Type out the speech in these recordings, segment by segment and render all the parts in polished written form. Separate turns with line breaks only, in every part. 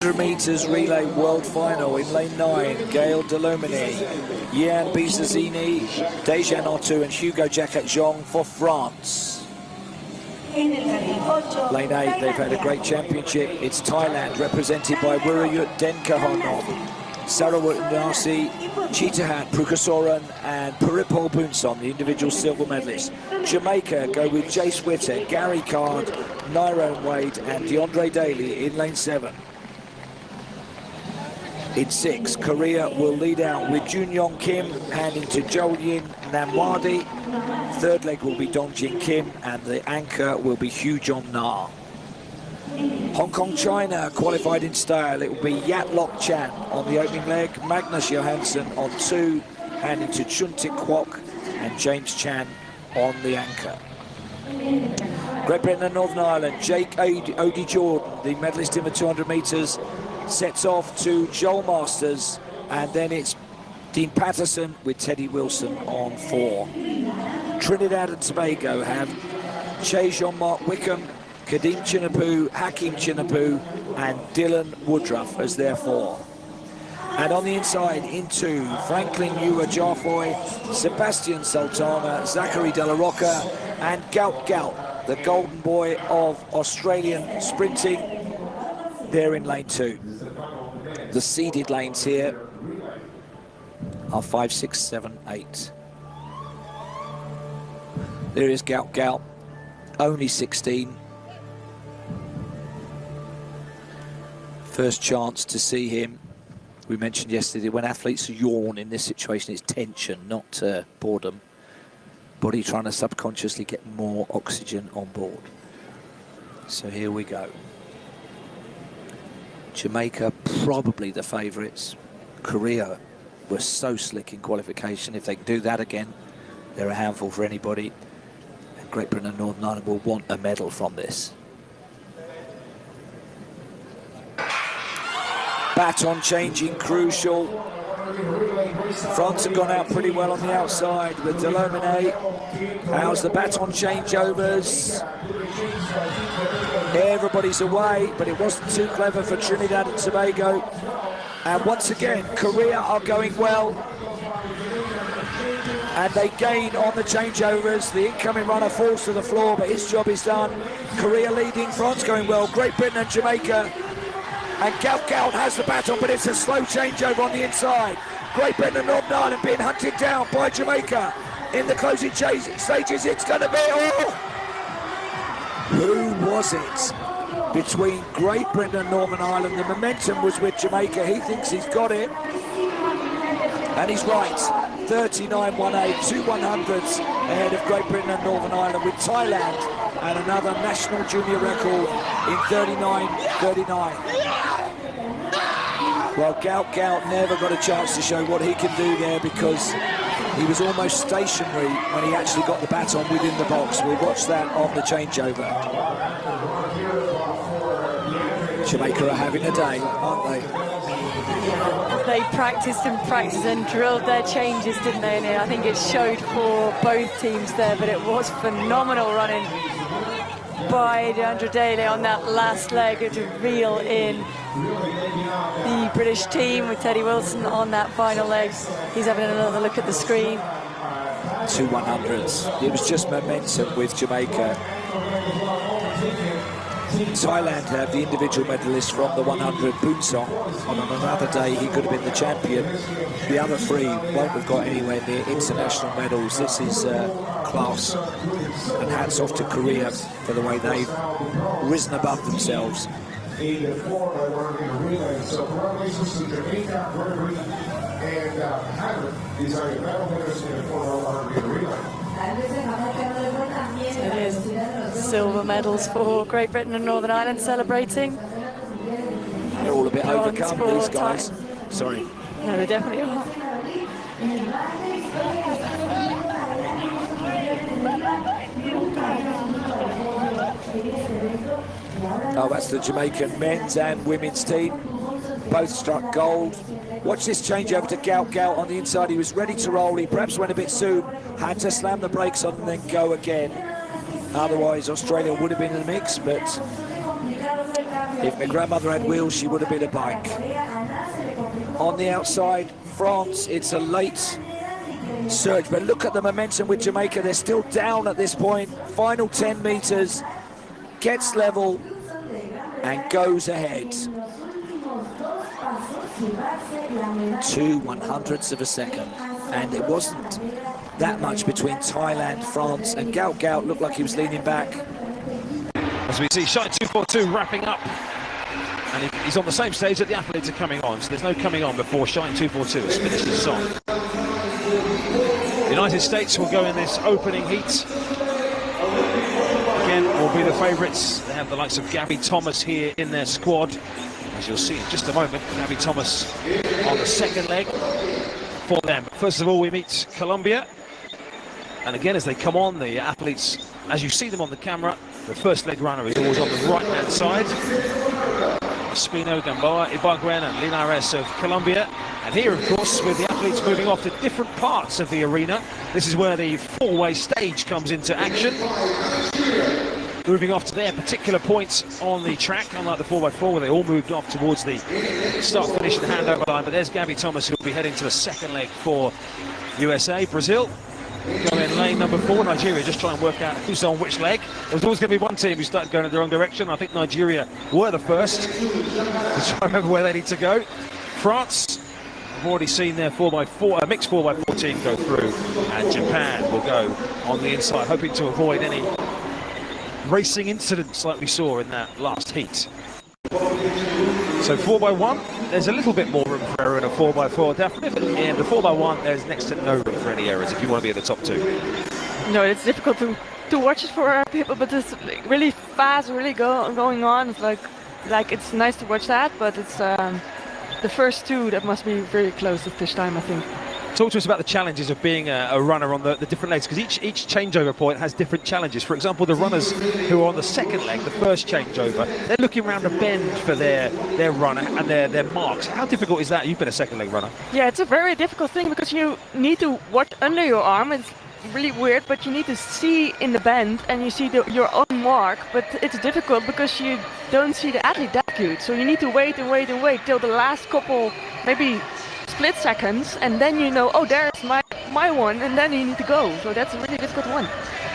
100 metres relay world final in lane 9. Gail Delomini, Yann Bizazzini, Dejan Otu and Hugo Jacquet-Jean for France. Lane 8, they've had a great championship. It's Thailand, represented by Wirayut Denkahonom, Sarawat Nasi, Cheetahat Prukasoran and Puripol Bunson, the individual silver medalists. Jamaica go with Jace Witter, Gary Card, Nyrone Wade and DeAndre Daly in lane 7. In 6, Korea will lead out with Junyoung Kim handing to Jolyin Namwadi. Third leg will be Dongjin Kim and the anchor will be Hu Jong Na. Hong Kong, China qualified in style. It will be Yat Lok Chan on the opening leg, Magnus Johansson on 2, handing to Chun Tik Kwok and James Chan on the anchor. Great Britain and Northern Ireland, Jake Odie Jordan, the medalist in the 200 metres, sets off to Joel Masters, and then it's Dean Patterson with Teddy Wilson on 4. Trinidad and Tobago have Che Jean-Marc Wickham, Kadim Chinapu, Hakim Chinapu and Dylan Woodruff as their 4. And on the inside, into Franklin Ewa Jarfoy, Sebastian Sultana, Zachary De La Rocca and Gout Gout, the golden boy of Australian sprinting. They're in lane 2. The seeded lanes here are 5, 6, 7, 8. There is Gout Gout, only 16. First chance to see him. We mentioned yesterday when athletes yawn in this situation, it's tension, not boredom. Body trying to subconsciously get more oxygen on board. So here we go. Jamaica, probably the favourites. Korea were so slick in qualification. If they can do that again, they're a handful for anybody. And Great Britain and Northern Ireland will want a medal from this. Baton changing crucial. France have gone out pretty well on the outside with Delomine. How's the baton changeovers? Everybody's away, but it wasn't too clever for Trinidad and Tobago. And once again, Korea are going well. And they gain on the changeovers. The incoming runner falls to the floor, but his job is done. Korea leading, France going well. Great Britain and Jamaica. And Gout Gout has the baton, but it's a slow changeover on the inside. Great Britain and Northern Ireland being hunted down by Jamaica. In the closing stages, it's going to be... Oh! Who was it? Between Great Britain and Northern Ireland, the momentum was with Jamaica. He thinks he's got it. And he's right. 39.18, 2 100s ahead of Great Britain and Northern Ireland, with Thailand and another national junior record in 39.39. Well, Gout Gout never got a chance to show what he can do there because he was almost stationary when he actually got the baton within the box. We'll watch that on the changeover. Jamaica are having a day, aren't they?
They practiced and drilled their changes, didn't they? And I think it showed for both teams there, but it was phenomenal running by DeAndre Daly on that last leg to reel in the British team with Teddy Wilson on that final leg. He's having another look at the screen.
2 100s. It was just momentum with Jamaica. Thailand have the individual medalist from the 100, Boonsong. On another day, he could have been the champion. The other 3 won't have got anywhere near international medals. This is class. And hats off to Korea for the way they've risen above themselves.
So congratulations to Jamaica, and these are your medal winners in the 400 meter relay.
It is silver medals for Great Britain and Northern Ireland celebrating.
They're all a bit overcome, these guys. Sorry.
No, they definitely are.
Oh, that's the Jamaican men's and women's team. Both struck gold. Watch this change over to Gout Gout on the inside. He was ready to roll. He perhaps went a bit soon. Had to slam the brakes on and then go again. Otherwise, Australia would have been in the mix, but If my grandmother had wheels, she would have been a bike. On the outside, France, it's a late surge, but look at the momentum with Jamaica. They're still down at this point. Final 10 meters, gets level and goes ahead. 2/100ths of a second, and it wasn't that much between Thailand, France, and Gout looked like he was leaning back.
As we see Shite 242 wrapping up, and he's on the same stage that the athletes are coming on, so there's no coming on before Shite 242 has finished his song. The United States will go in this opening heat. Again, will be the favourites. They have the likes of Gabby Thomas here in their squad. As you'll see in just a moment, Gabby Thomas on the second leg for them. First of all, we meet Colombia. And again, as they come on, the athletes, as you see them on the camera, the first leg runner is always on the right-hand side. Espino, Gamboa, Ibaguen and Linares of Colombia. And here, of course, with the athletes moving off to different parts of the arena, this is where the four-way stage comes into action. Moving off to their particular points on the track, unlike the 4x4 where they all moved off towards the start, finish and handover line. But there's Gabby Thomas, who will be heading to the second leg for USA. Brazil go in lane number 4. Nigeria just try and work out who's on which leg. There was always going to be one team who started going in the wrong direction. I think Nigeria were the first to try and remember where they need to go. France, I've already seen their 4x4, mixed 4x4 team go through, and Japan will go on the inside, hoping to avoid any racing incidents like we saw in that last heat. So 4x1, there's a little bit more room for error in a 4x4 definitely, but in the 4x1 there's next to no room for any errors if you want to be at the top two.
No, it's difficult to watch it for people, but it's really fast, really going on. It's like it's nice to watch that, but it's the first two that must be very close at this time, I think.
Talk to us about the challenges of being a runner on the different legs, because each changeover point has different challenges. For example, the runners who are on the second leg, the first changeover, they're looking around a bend for their run and their marks. How difficult is that? You've been a second leg runner.
Yeah, it's a very difficult thing because you need to watch under your arm. It's really weird, but you need to see in the bend and you see your own mark, but it's difficult because you don't see the athlete that good. So you need to wait and wait and wait till the last couple, maybe split seconds, and then you know, oh, there's my one, and then you need to go. So that's a really difficult one.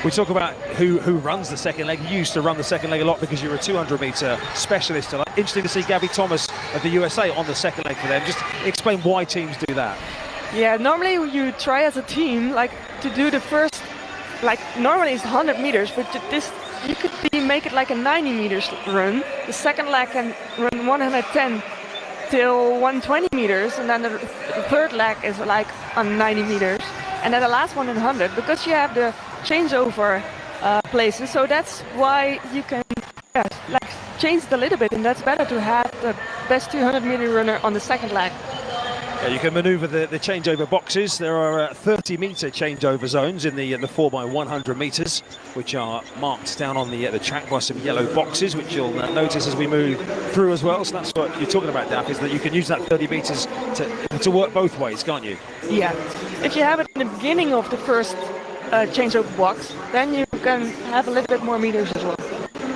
We talk about who runs the second leg. You used to run the second leg a lot because you're a 200-meter specialist. So interesting to see Gabby Thomas of the USA on the second leg for them. Just explain why teams do that.
Yeah, normally you try as a team to do the first, normally it's 100 meters, but this you could make it like a 90 meters run. The second leg can run 110 till 120 meters, and then the third leg is like on 90 meters, and then the last one in 100, because you have the changeover places. So that's why you can change it a little bit, and that's better to have the best 200-meter runner on the second leg.
Yeah, you can manoeuvre the changeover boxes. There are 30-meter changeover zones in the 4x100 meters, which are marked down on the track by some yellow boxes, which you'll notice as we move through as well. So that's what you're talking about, Daph, is that you can use that 30 meters to work both ways, can't you?
Yeah. If you have it in the beginning of the first changeover box, then you can have a little bit more meters as well.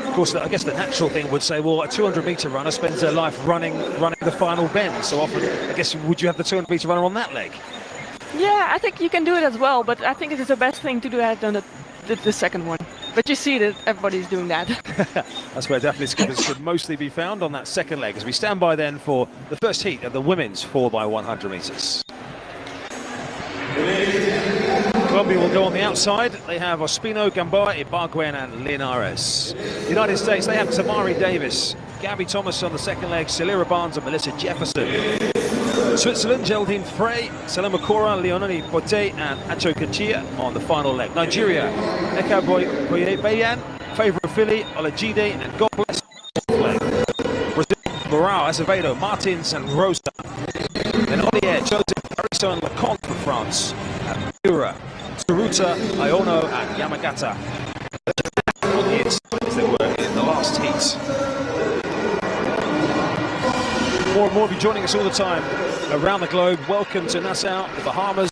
Of course, I guess the natural thing would say, well, a 200-meter runner spends their life running the final bend. So often, I guess, would you have the 200-meter runner on that leg?
Yeah, I think you can do it as well, but I think it is the best thing to do that on the second one. But you see that everybody's doing that.
That's where definitely skippers should mostly be found, on that second leg, as we stand by then for the first heat of the women's 4x100 meters. Colombia will go on the outside. They have Ospino, Gamboa, Ibaguen and Linares. The United States, they have Tamari Davis, Gabby Thomas on the second leg, Celera Barnes and Melissa Jefferson. Switzerland, Geraldine Frey, Salama Cora, Leonie Pote and Acho Kachia on the final leg. Nigeria, Eka Boyebayan, Favor Philly, Olajide and God Bless. Brazil, Morao, Azevedo, Martins and Rosa. Then on the air, Joseph, Ariso and Laconte for France. Pura, Tsuruta, Iono and Yamagata. On the inside as they were in the last heat. More and more of you joining us all the time around the globe. Welcome to Nassau, the Bahamas.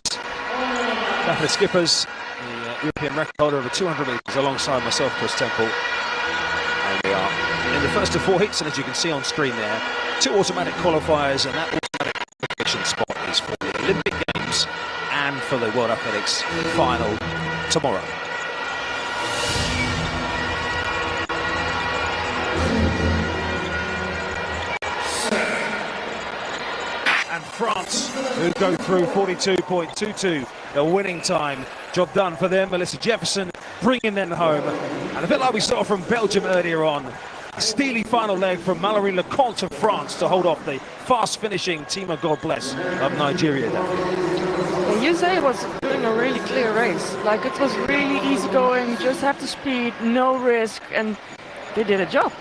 Rapid skippers, the European record holder of the 200 meters alongside myself, Chris Temple. And we are in the first of 4 heats, and as you can see on screen there, 2 automatic qualifiers, and that automatic qualification spot is for the Olympic Games and for the World Athletics final tomorrow. And France, who go through 42.22, the winning time. Job done for them. Melissa Jefferson bringing them home. And a bit like we saw from Belgium earlier on, a steely final leg from Mallory Leconte of France to hold off the fast-finishing Tima God Bless of Nigeria.
USA was doing a really clear race. Like, it was really easy going, just have the speed, no risk, and they did a job.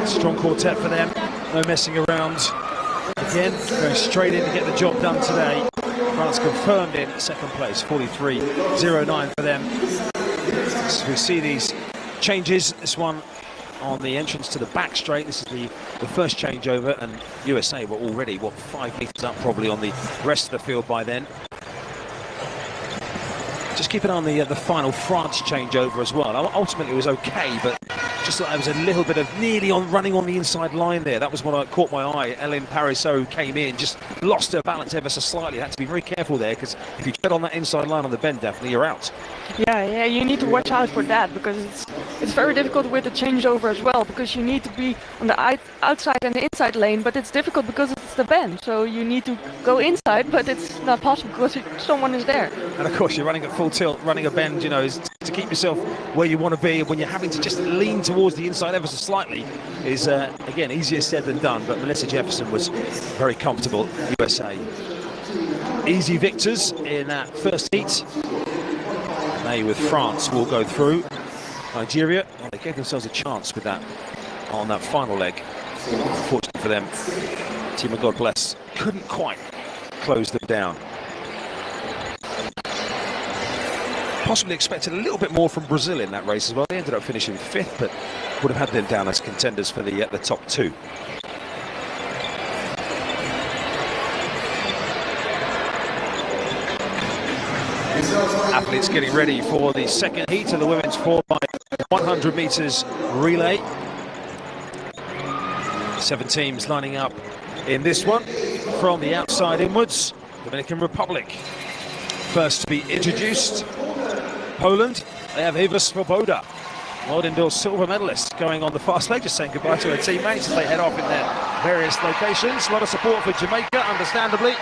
Strong quartet for them, no messing around. Again, going straight in to get the job done today. France confirmed in second place, 43.09 for them. So we see these changes. This one on the entrance to the back straight. This is the first changeover, and USA were already, 5 meters up probably on the rest of the field by then. Just keep an eye on the final France changeover as well. Ultimately it was okay, but just thought there was a little bit of nearly running on the inside line there. That was what caught my eye. Ellen Parisot came in, just lost her balance ever so slightly. Had to be very careful there, because if you tread on that inside line on the bend, Daphne, you're out.
Yeah, you need to watch out for that, because it's very difficult with the changeover as well, because you need to be on the outside and the inside lane, but it's difficult because it's the bend, so you need to go inside, but it's not possible because someone is there.
And of course you're running at full tilt, running a bend, is to keep yourself where you want to be. When you're having to just lean towards the inside ever so slightly is, again, easier said than done, but Melissa Jefferson was very comfortable. USA easy victors in that first heat. They, with France, will go through. Nigeria, they gave themselves a chance with that on that final leg. Unfortunately for them, Tima God Bless couldn't quite close them down. Possibly expected a little bit more from Brazil in that race as well. They ended up finishing 5th, but would have had them down as contenders for the top 2. Athletes getting ready for the second heat of the women's 4x100 meters relay. 7 teams lining up in this one from the outside inwards. Dominican Republic first to be introduced. Poland, they have Iva Svoboda, world indoor silver medalist, going on the fast leg, just saying goodbye to her teammates as they head off in their various locations. A lot of support for Jamaica, understandably.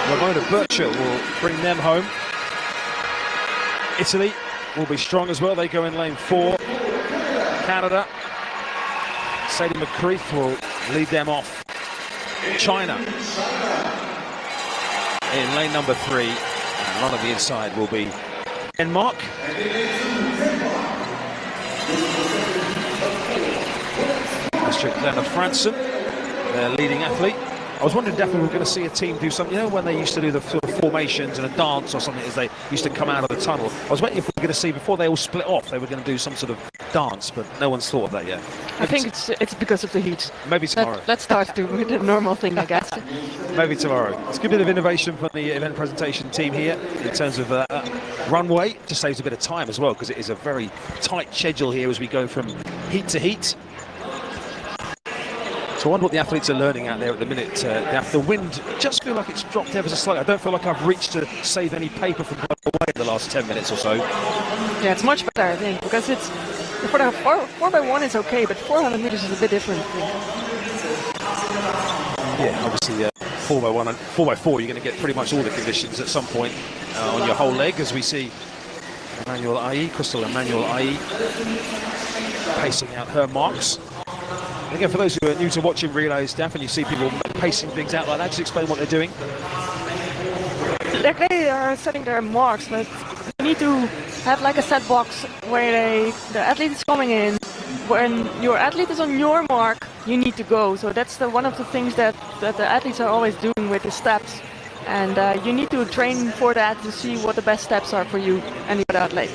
Ramona Birchall will bring them home. Italy will be strong as well. They go in lane 4. Canada, Sadie McCreath will lead them off. China in lane number 3. And run on the inside will be Denmark. Astrid Glenna Fransen, their leading athlete. I was wondering, definitely, we're going to see a team do something, when they used to do the sort of formations and a dance or something as they used to come out of the tunnel. I was waiting if we were going to see, before they all split off, they were going to do some sort of dance, but no one's thought of that yet.
I think it's because of the heat.
Maybe tomorrow.
Let's start with the normal thing, I guess.
Maybe tomorrow. It's a good bit of innovation from the event presentation team here in terms of runway. Just saves a bit of time as well, because it is a very tight schedule here as we go from heat to heat. So I wonder what the athletes are learning out there at the minute. The wind just feel like it's dropped ever so slightly. I don't feel like I've reached to save any paper from going away in the last 10 minutes or so.
Yeah, it's much better, I think, because it's for the 4x1 is okay, but 400 meters is a bit different.
Yeah, obviously 4x1 and 4x4 you're going to get pretty much all the conditions at some point on your whole leg, as we see Emmanuel Ayi, Crystal Emmanuel Ayi pacing out her marks. Again, for those who are new to watching relays, Steph, and you see people pacing things out like that, just explain what they're doing.
They are setting their marks, but you need to have like a set box where the athlete is coming in. When your athlete is on your mark, you need to go. So that's one of the things that the athletes are always doing with the steps. And you need to train for that to see what the best steps are for you and the other athlete.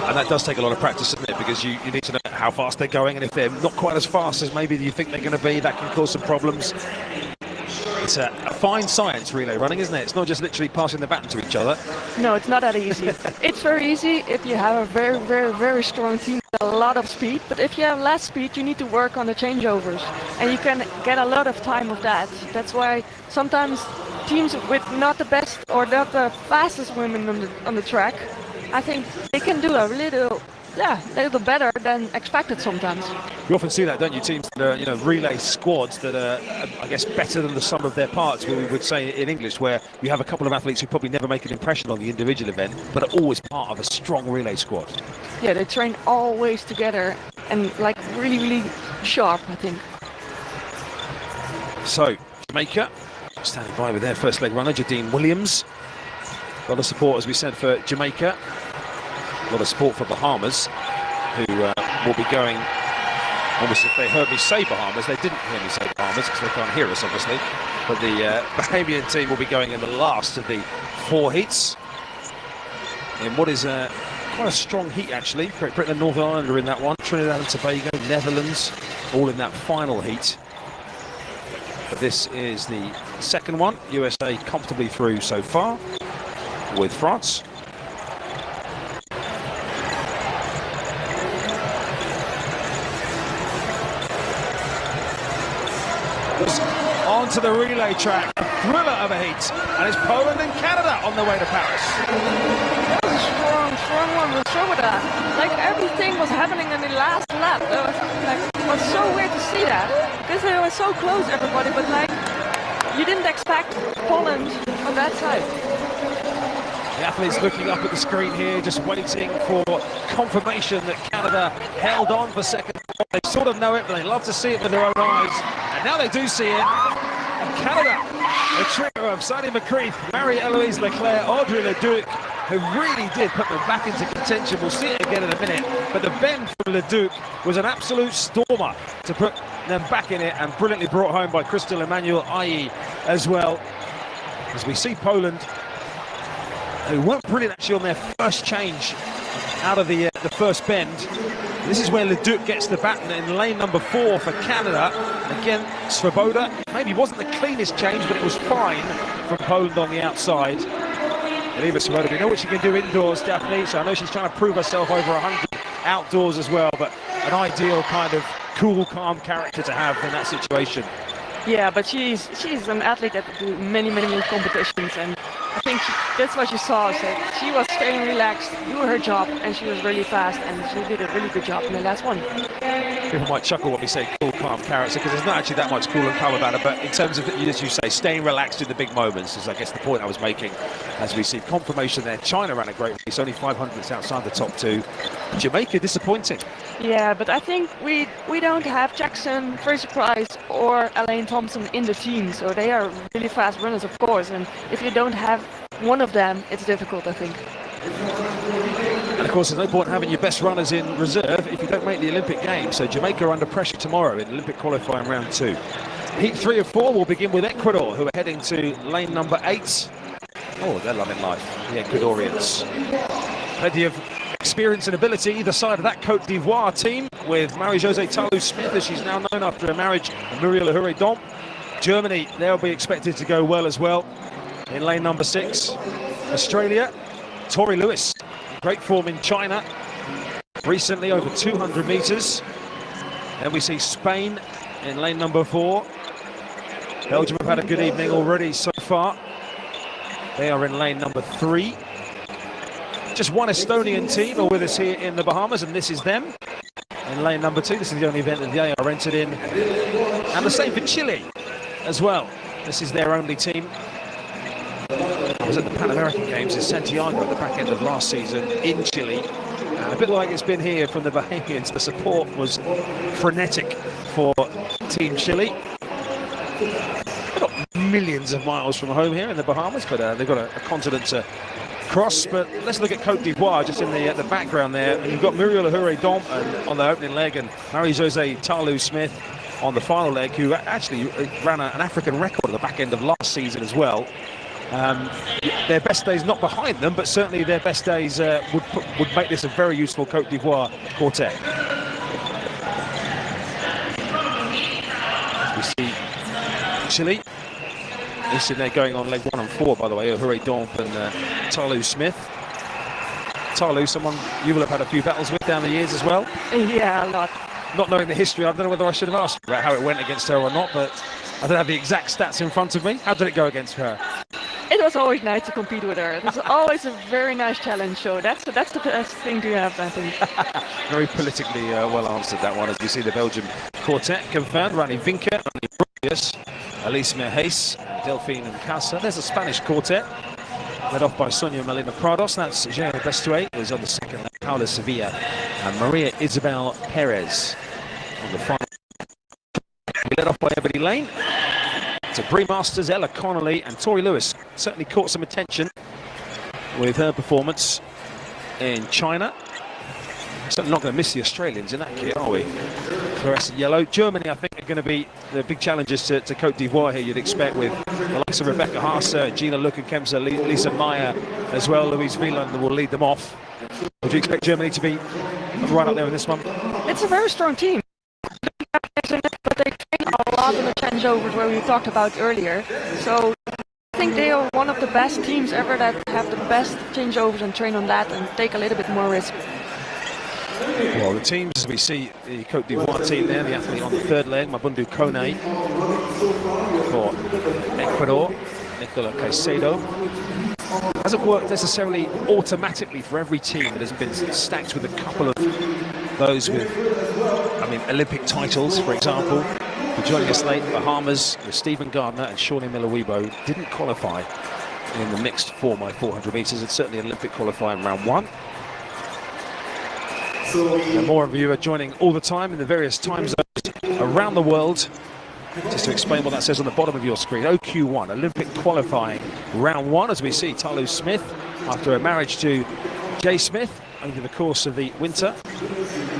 And that does take a lot of practice, doesn't it? Because you need to know how fast they're going, and if they're not quite as fast as maybe you think they're going to be, that can cause some problems. It's It's a fine science, relay running, isn't it? It's not just literally passing the baton to each other.
No, it's not that easy. It's very easy if you have a very, very, very strong team with a lot of speed. But if you have less speed, you need to work on the changeovers. And you can get a lot of time of that. That's why sometimes teams with not the best or not the fastest women on the track, I think they can do a little better than expected sometimes.
You often see that, don't you? Teams that are, relay squads that are, I guess, better than the sum of their parts, we would say in English, where you have a couple of athletes who probably never make an impression on the individual event, but are always part of a strong relay squad.
Yeah, they train always together and like really, really sharp, I think.
So, Jamaica standing by with their first leg runner, Jadine Williams. A lot of support, as we said, for Jamaica. A lot of support for Bahamas, who will be going, obviously if they heard me say Bahamas, they didn't hear me say Bahamas because they can't hear us obviously, but the Bahamian team will be going in the last of the 4 heats in what is quite a strong heat actually. Great Britain and Northern Ireland are in that one, Trinidad and Tobago, Netherlands, all in that final heat. But this is the second one, USA comfortably through so far with France. Onto the relay track, thriller of a heat, and it's Poland and Canada on the way to Paris.
That was a strong one, we'll show with that. Like everything was happening in the last lap. It was so weird to see that, because they were so close, everybody, but like, you didn't expect Poland on that side.
The athletes looking up at the screen here, just waiting for confirmation that Canada held on for second. They sort of know it, but they love to see it with their own eyes. And now they do see it. And Canada, the trio of Sadie McCreath, Marie-Eloise Leclerc, Audrey Leduc, who really did put them back into contention. We'll see it again in a minute. But the bend from Leduc was an absolute stormer to put them back in it, and brilliantly brought home by Crystal Emmanuel Ayi as well. As we see Poland, who weren't brilliant actually on their first change out of the first bend. This is where Leduc gets the baton in lane number 4 for Canada. And again, Svoboda, maybe wasn't the cleanest change, but it was fine from Poland on the outside. Eliva Svoboda, we know what she can do indoors, Daphne, so I know she's trying to prove herself over 100 outdoors as well, but an ideal kind of cool, calm character to have in that situation.
Yeah, but she's an athlete that do many competitions, and I think that's what you saw. So she was staying relaxed, do her job, and she was really fast, and she did a really good job in the last one.
People might chuckle when we say cool, calm character, because there's not actually that much cool and calm about it, but in terms of, as you say, staying relaxed in the big moments is, I guess, the point I was making. As we see confirmation there, China ran a great race, only 500ths outside the top 2. Jamaica disappointing.
Yeah, but I think we don't have Jackson, Fraser Price, or Elaine Thompson in the team, so they are really fast runners, of course, and if you don't have one of them, it's difficult, I think.
And of course, there's no point having your best runners in reserve if you don't make the Olympic Games. So Jamaica are under pressure tomorrow in Olympic qualifying round 2. Heat 3 of 4 will begin with Ecuador, who are heading to lane number 8. Oh, they're loving life, the Ecuadorians. Plenty of experience and ability either side of that Cote d'Ivoire team, with Marie-Josée Talou-Smith, as she's now known after a marriage, and Muriel Ahure-Domp. Germany, they'll be expected to go well as well in lane number 6. Australia, Tori Lewis, great form in China recently, over 200 meters. Then we see Spain in lane number 4. Belgium have had a good evening already so far. They are in lane number 3. Just one Estonian team are with us here in the Bahamas, and this is them in lane number 2. This is the only event that they are entered in. And the same for Chile as well. This is their only team. I was at the Pan American Games in Santiago at the back end of last season in Chile. And a bit like it's been here from the Bahamians, the support was frenetic for Team Chile. They've got millions of miles from home here in the Bahamas, but they've got a continent to cross. But let's look at Cote d'Ivoire just in the background there. And you've got Muriel Ahure-Domp on the opening leg, and Marie-Josée Talou-Smith on the final leg, who actually ran an African record at the back end of last season as well. Their best days not behind them, but certainly their best days would make this a very useful Cote d'Ivoire quartet. We see Chile He's in there going on leg 1 and 4, by the way, Hooray Domp and Talu Smith. Talu, someone you will have had a few battles with down the years as well.
Yeah, a lot.
Not knowing the history, I don't know whether I should have asked about how it went against her or not, but I don't have the exact stats in front of me. How did it go against her?
It was always nice to compete with her. It was always a very nice challenge, so that's the best thing to have, I think.
Very politically well answered, that one, as we see the Belgian quartet confirmed. Rani Vinke, Rani Bruyas, Alice Mejes, Delphine and Casa. There's a Spanish quartet, led off by Sonia Melina Prados. That's Jean Bestouet, who's on the second leg, Paula Sevilla, and Maria Isabel Perez on the final. Led off by Ebony Lane. To Brie Masters, Ella Connolly, and Tori Lewis. Certainly caught some attention with her performance in China. Certainly not going to miss the Australians in that kit, are we? Fluorescent yellow. Germany, I think, are going to be the big challenges to Cote d'Ivoire here, you'd expect, with the likes of Rebecca Haase, Gina Lukenkemser, Lisa Meyer as well. Louise Wieland will lead them off. Would you expect Germany to be right up there in this one?
It's a very strong team. But they train a lot on the changeovers where we talked about earlier. So I think they are one of the best teams ever that have the best changeovers and train on that and take a little bit more risk.
Well, the teams, as we see, the Cote d'Ivoire team there, the athlete on the third leg, Mabundu Kone for Ecuador, Nicola Caicedo. Hasn't worked necessarily automatically for every team. It has been stacked with a couple of those with, Olympic titles, for example. But joining us late, Bahamas with Stephen Gardner and Shawnee Miller-Weibo didn't qualify in the mixed 4x400 metres. It's certainly an Olympic qualifying round 1. And more of you are joining all the time in the various time zones around the world. Just to explain what that says on the bottom of your screen, OQ1, Olympic qualifying round 1, as we see Talu Smith, after a marriage to Jay Smith over the course of the winter.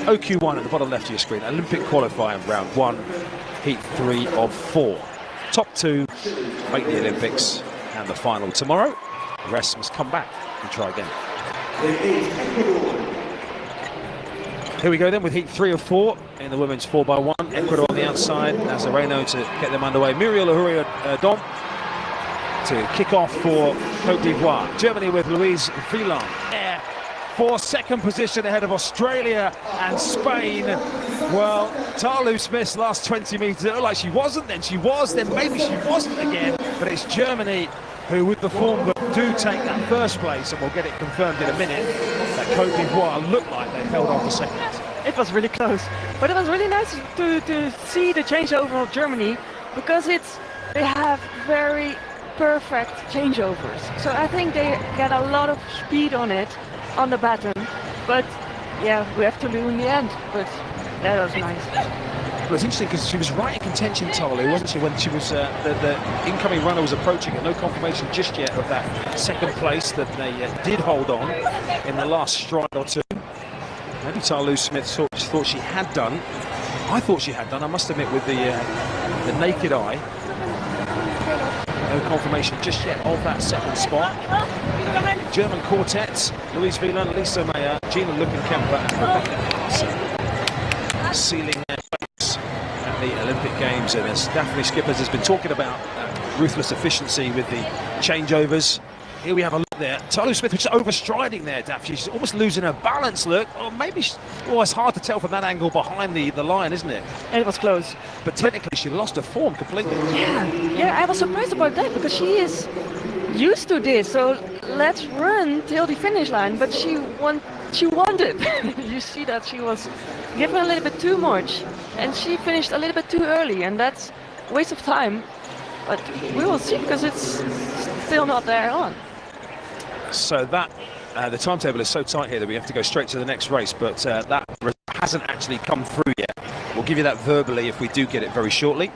OQ1 at the bottom left of your screen, Olympic qualifying round 1, heat 3 of 4. Top 2 make the Olympics and the final tomorrow. The rest must come back and try again. Here we go then with heat 3 of 4 in the women's 4x1. Ecuador on the outside, Nazareno to get them underway. Muriel Hooray Domp to kick off for Cote d'Ivoire. Germany with Louise Wieland there for second position ahead of Australia and Spain. Well, Talu Smith's last 20 metres, it looked like she wasn't, then she was, then maybe she wasn't again. But it's Germany who, with the form that do take that first place, and we'll get it confirmed in a minute, that Cote d'Ivoire looked like they held on for second.
It was really close, but it was really nice to see the changeover of Germany, because they have very perfect changeovers. So I think they get a lot of speed on it, on the baton. But yeah, we have to do in the end. But that was nice.
Well, it's interesting because she was right in contention, Talu, wasn't she, when she was the incoming runner was approaching it. No confirmation just yet of that second place that they did hold on in the last stride or two. Maybe Talu Smith thought she had done. I thought she had done, I must admit, with the naked eye. No confirmation just yet of that second spot. German quartets, Louise Wieland, Lisa Meyer, Gina Lukenkemper and Rebecca Haase sealing their place at the Olympic Games. And as Daphne Skippers has been talking about ruthless efficiency with the changeovers, here we have a look there. Talu Smith was just overstriding there, Daphne. She's almost losing her balance, look. Or maybe, it's hard to tell from that angle behind the line, isn't it?
It was close.
But technically, she lost her form completely.
Yeah, I was surprised about that, because she is used to this. So let's run till the finish line. But she wanted. You see that she was given a little bit too much. And she finished a little bit too early. And that's a waste of time. But we will see, because it's still not there on.
So that the timetable is so tight here that we have to go straight to the next race, but that hasn't actually come through yet. We'll give you that verbally if we do get it very shortly,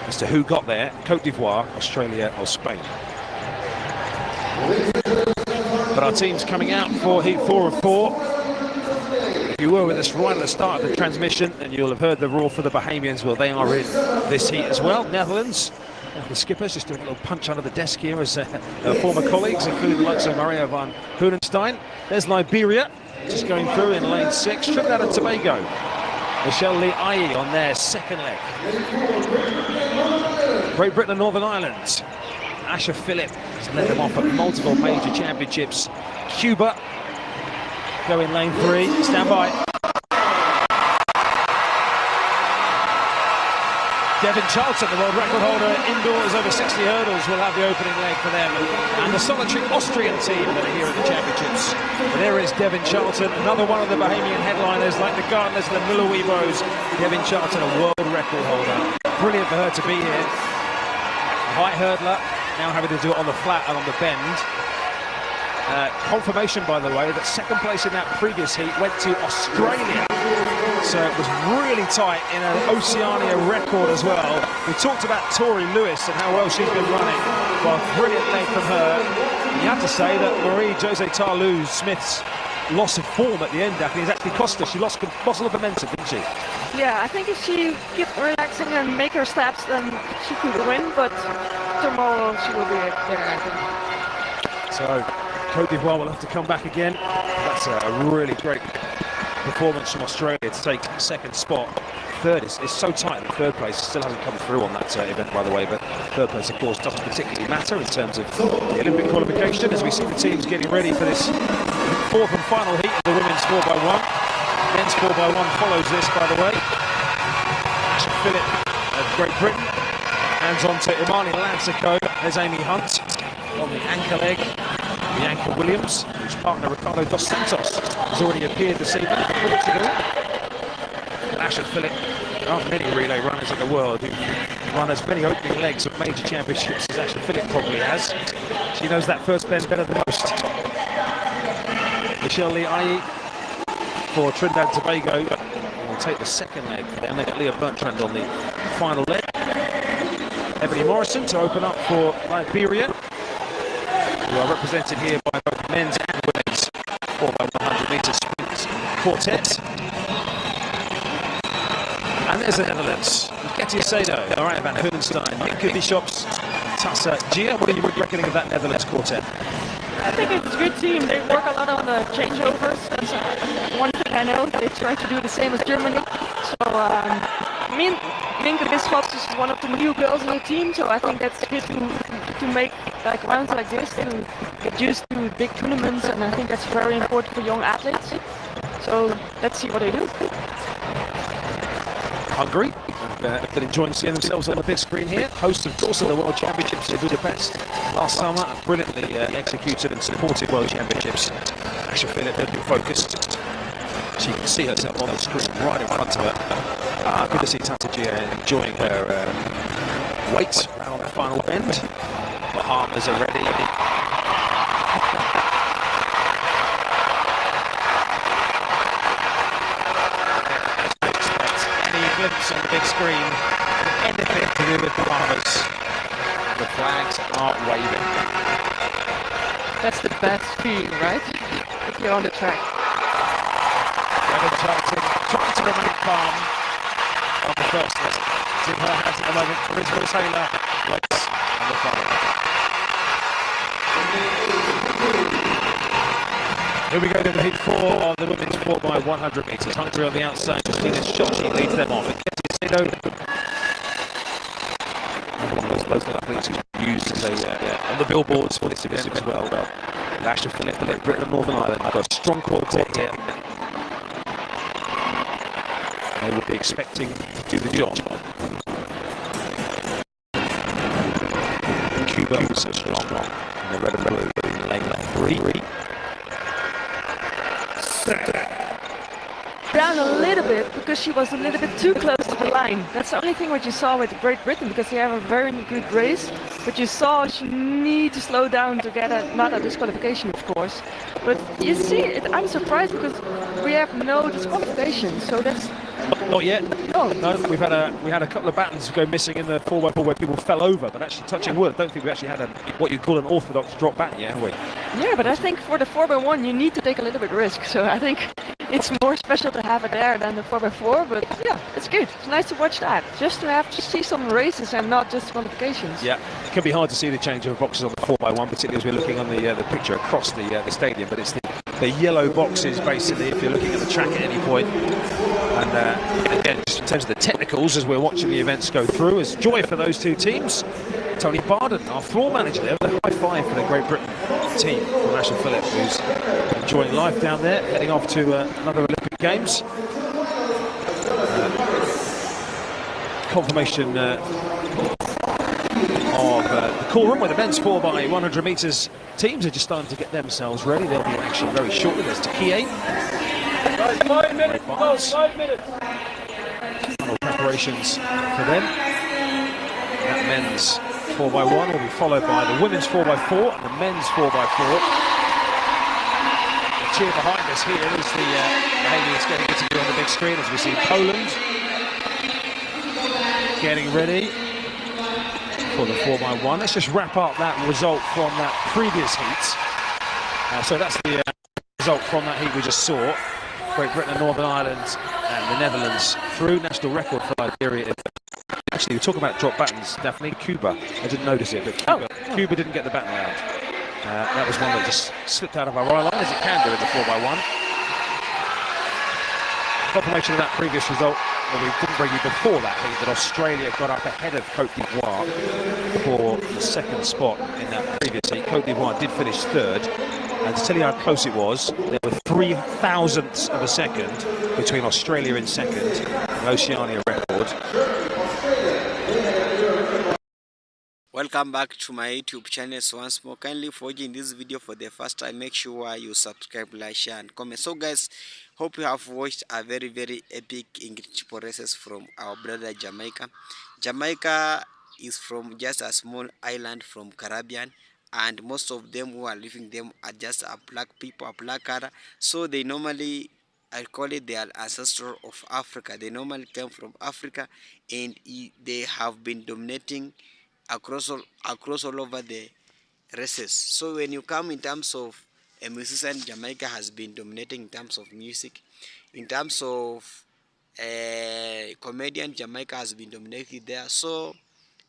as to who got there: Cote d'Ivoire, Australia or Spain. But our team's coming out for heat 4 of 4. If you were with us right at the start of the transmission, and you'll have heard the roar for the Bahamians. Well, they are in this heat as well. Netherlands. The skippers just doing a little punch under the desk here as former colleagues, including the likes of Maria van Hoenenstein. There's Liberia, just going through in lane 6. Trinidad and Tobago. Michelle Lee Ayi on their second leg. Great Britain and Northern Ireland Asher Phillip has led them off at multiple major championships. Cuba go in lane 3. Stand by. Devin Charlton, the world record holder indoors over 60 hurdles, will have the opening leg for them. And the solitary Austrian team that are here at the championships. But there is Devin Charlton, another one of the Bahamian headliners like the Gardners and the Muluwebos. Devin Charlton, a world record holder. Brilliant for her to be here. Height hurdler, now having to do it on the flat and on the bend. Confirmation, by the way, that second place in that previous heat went to Australia. So it was really tight in an Oceania record as well. We talked about Tori Lewis and how well she's been running. Well, brilliant leg from her. And you have to say that Marie-Jose Tarlou Smith's loss of form at the end, Daphne, has actually cost her. She lost a lot of momentum, didn't she?
Yeah, I think if she kept relaxing and make her steps, then she could win. But tomorrow she will be there, I think.
So Côte d'Ivoire will have to come back again. That's a really great performance from Australia to take second spot. Third is so tight in third place. Still hasn't come through on that event, by the way, but third place, of course, doesn't particularly matter in terms of the Olympic qualification, as we see the teams getting ready for this fourth and final heat of the women's 4x1. Men's 4x1 follows this, by the way. Asher Phillip of Great Britain. Hands on to Imani Lansico. There's Amy Hunt on the anchor leg. Bianca Williams, whose partner Ricardo dos Santos has already appeared this evening for Portugal. Asher Phillip, there aren't many relay runners in the world who run as many opening legs of major championships as Asher Phillip probably has. She knows that first bend better than most. Michelle Lee for Trinidad and Tobago will take the second leg. Then they got Leah Bertrand on the final leg. Ebony Morrison to open up for Liberia, who are represented here by both men's and women's 4x100 meter sprint quartet. And there's the Netherlands. Getty Sado, Mariah van Hoevenstein, Nick Bishops, Tassa Gia. What are you reckoning of that Netherlands quartet?
I think it's a good team. They work a lot on the changeovers. That's one thing I know. They try to do the same as Germany. So, Minke Bischops is one of the new girls in the team, so I think that's good to make like rounds like this, to get used to big tournaments, and I think that's very important for young athletes. So let's see what they do.
Hungary have been enjoying seeing themselves on the big screen here. Hosts, of course, of the World Championships in Budapest last summer. Brilliantly executed and supported World Championships. Asher Phillip has been focused. She can see herself on the screen right in front of her. Good to see Tassa Gia enjoying her weight around on the final bend. The Harmers are ready. Glimpse on the big screen, anything to do with the Bahamas. The flags are waving.
That's the best feeling, right? If you're on the track.
Devin Charlton trying to remain calm on the first list. It's in her hands at the moment. Elizabeth Taylor waits on the final. Here we go to the heat 4 of the women's 4x100 metres. Hungary on the outside. Christina Shochi leads them on. Getty Sado, one of those local athletes who's used as on the billboards for this event as well. Asher Phillip, Britain and Northern Ireland have got a strong quartet here. They would be expecting to do the job. Cuba was so strong in the red and blue in lane 3.
Down a little bit because she was a little bit too close to the line. That's the only thing what you saw with Great Britain, because they have a very good race. But you saw she need to slow down to get not a disqualification, of course. But you see, I'm surprised because we have no disqualification. So that's
not yet.
No,
we had a couple of battens go missing in the 4x4 where people fell over. But actually, touching wood, I don't think we actually had what you call an orthodox drop batten yet, have we?
Yeah, but I think for the 4x1 you need to take a little bit risk. So I think it's more special to have it there than the 4x4, but yeah, it's good. It's nice to watch that. Just to have to see some races and not just qualifications.
Yeah, it can be hard to see the change of boxes on the 4x1, particularly as we're looking on the picture across the stadium. But it's the yellow boxes basically if you're looking at the track at any point. And again, just in terms of the technicals, as we're watching the events go through, it's joy for those two teams. Tony Barden, our floor manager there, with a high five for the Great Britain team from Ashley Phillip, who's enjoying life down there, heading off to another Olympic Games. Confirmation of the call room where the men's 4x100 metres teams are just starting to get themselves ready. They'll be in action very shortly. There's Takie.
5 minutes, 5 minutes.
Final preparations for them. That men's 4x1 will be followed by the women's 4x4 and the men's 4x4. The cheer behind us here is the behaviour that's getting to be on the big screen as we see Poland getting ready for the 4x1. Let's just wrap up that result from that previous heat. So that's the result from that heat we just saw. Great Britain and Northern Ireland and the Netherlands through. National record for Liberia. Actually, we're talking about drop battens, Daphne. Cuba, I didn't notice it, but Cuba didn't get the baton out. That was one that just slipped out of our eye line, as it can do in the 4x1. Confirmation of that previous result, well, we didn't bring you before that heat, that Australia got up ahead of Cote d'Ivoire for the second spot in that previous heat. Cote d'Ivoire did finish third, and to tell you how close it was, there were 3 thousandths of a second between Australia in second and Oceania record.
Welcome back to my YouTube channel. So once more, kindly for watching this video for the first time, make sure you subscribe, like, share and comment. So guys, hope you have watched a very epic incredible races from our brother Jamaica. Jamaica is from just a small island from Caribbean, and most of them who are living them are just a black people, a black color. So they normally, I call it, they are ancestor of Africa. They normally came from Africa, and they have been dominating across all over the races. So when you come in terms of a musician, Jamaica has been dominating in terms of music. In terms of a comedian, Jamaica has been dominating there. So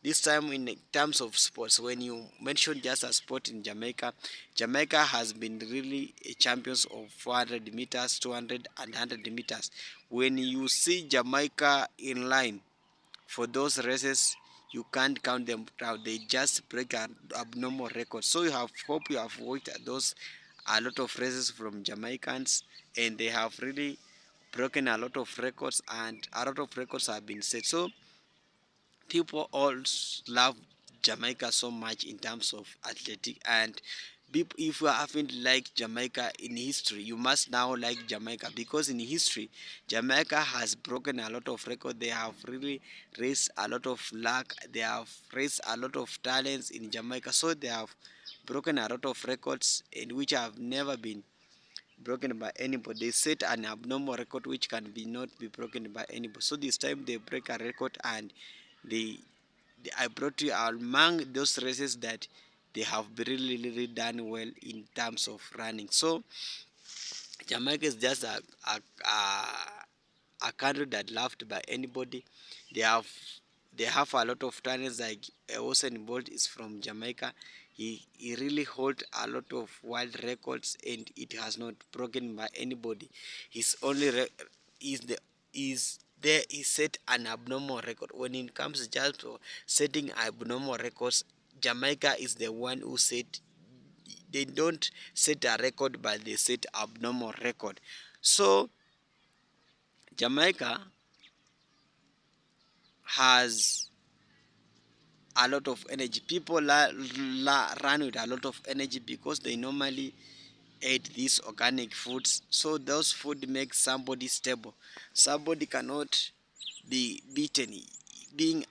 this time in terms of sports, when you mention just a sport in Jamaica, Jamaica has been really a champions of 400 meters, 200 and 100 meters. When you see Jamaica in line for those races, you can't count them out. They just break an abnormal record. So hope you have watched those a lot of races from Jamaicans, and they have really broken a lot of records, and a lot of records have been set. So people all love Jamaica so much in terms of athletic, and if you haven't liked Jamaica in history, you must now like Jamaica, because in history Jamaica has broken a lot of records. They have really raised a lot of luck, they have raised a lot of talents in Jamaica. So they have broken a lot of records, and which have never been broken by anybody. They set an abnormal record which can be not be broken by anybody. So this time they break a record, and I brought you among those races that they have really done well in terms of running. So Jamaica is just a country that loved by anybody. They have a lot of talents. Like Usain Bolt is from Jamaica. He really holds a lot of world records, and it has not broken by anybody. His only he set an abnormal record. When it comes just to setting abnormal records, Jamaica is the one who set. They don't set a record, but they set abnormal record. So Jamaica has a lot of energy. People run with a lot of energy because they normally eat these organic foods. So those food make somebody stable. Somebody cannot be beaten, being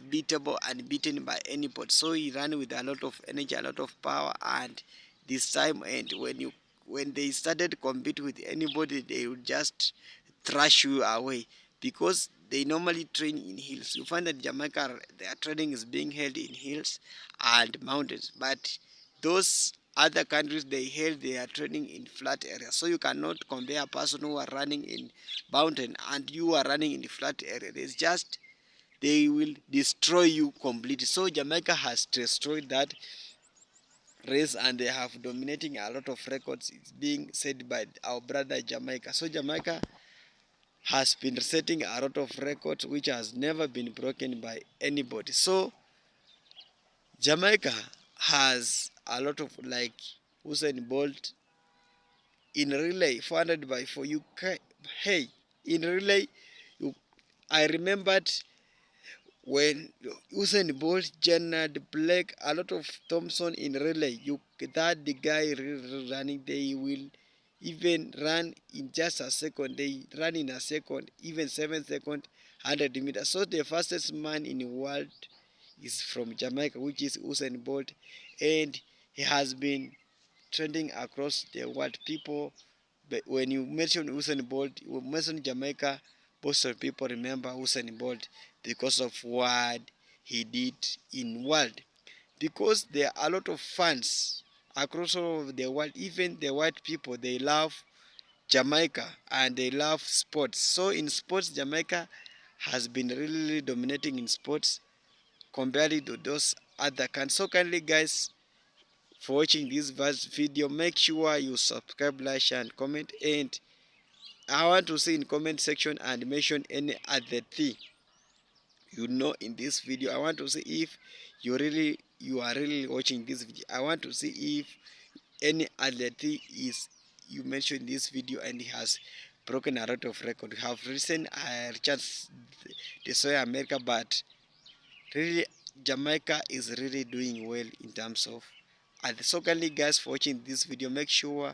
beatable and beaten by anybody. So he ran with a lot of energy, a lot of power, and this time, and when they started compete with anybody, they would just thrash you away, because they normally train in hills. You find that Jamaica, their training is being held in hills and mountains, but those other countries, they held their training in flat areas. So you cannot compare a person who are running in mountain and you are running in the flat area. It's just, they will destroy you completely. So Jamaica has destroyed that race, and they have dominating a lot of records. It's being said by our brother Jamaica. So Jamaica has been setting a lot of records which has never been broken by anybody. So Jamaica has a lot of like Usain Bolt in relay 400 by 4. Hey, in relay, you, I remembered when Usain Bolt, Jannard, Blake, a lot of Thompson in relay. That the guy running, they will even run in just a second. They run in a second, even 7 seconds, 100 meters. So the fastest man in the world is from Jamaica, which is Usain Bolt, and he has been trending across the world. People, but when you mention Usain Bolt, you mention Jamaica, most of people remember Usain Bolt because of what he did in world. Because there are a lot of fans across all over the world, even the white people, they love Jamaica and they love sports. So in sports, Jamaica has been really dominating in sports compared to those other countries. So kindly guys, for watching this video, make sure you subscribe, like, share and comment, and I want to see in comment section and mention any other thing you know in this video. I want to see if you are really watching this video. I want to see if any other thing is you mentioned in this video and he has broken a lot of record. We have recent chance destroy America, but really Jamaica is really doing well in terms of so kindly guys, for watching this video, make sure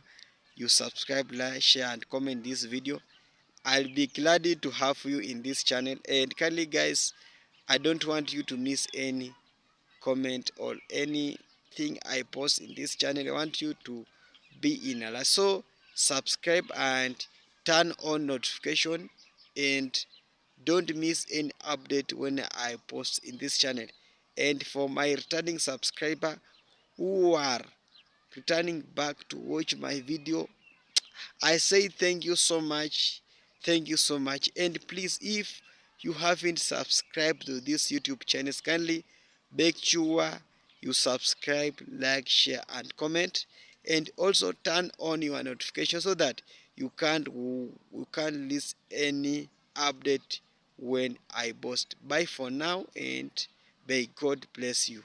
you subscribe, like, share and comment this video. I'll be glad to have you in this channel, and kindly guys, I don't want you to miss any comment or anything I post in this channel. I want you to be in alert. So subscribe and turn on notification, and don't miss any update when I post in this channel. And for my returning subscriber who are returning back to watch my video, I say thank you so much. Thank you so much. And please, if you haven't subscribed to this YouTube channel, kindly make sure you subscribe, like, share, and comment. And also turn on your notification so that you can't miss any update when I post. Bye for now, and may God bless you.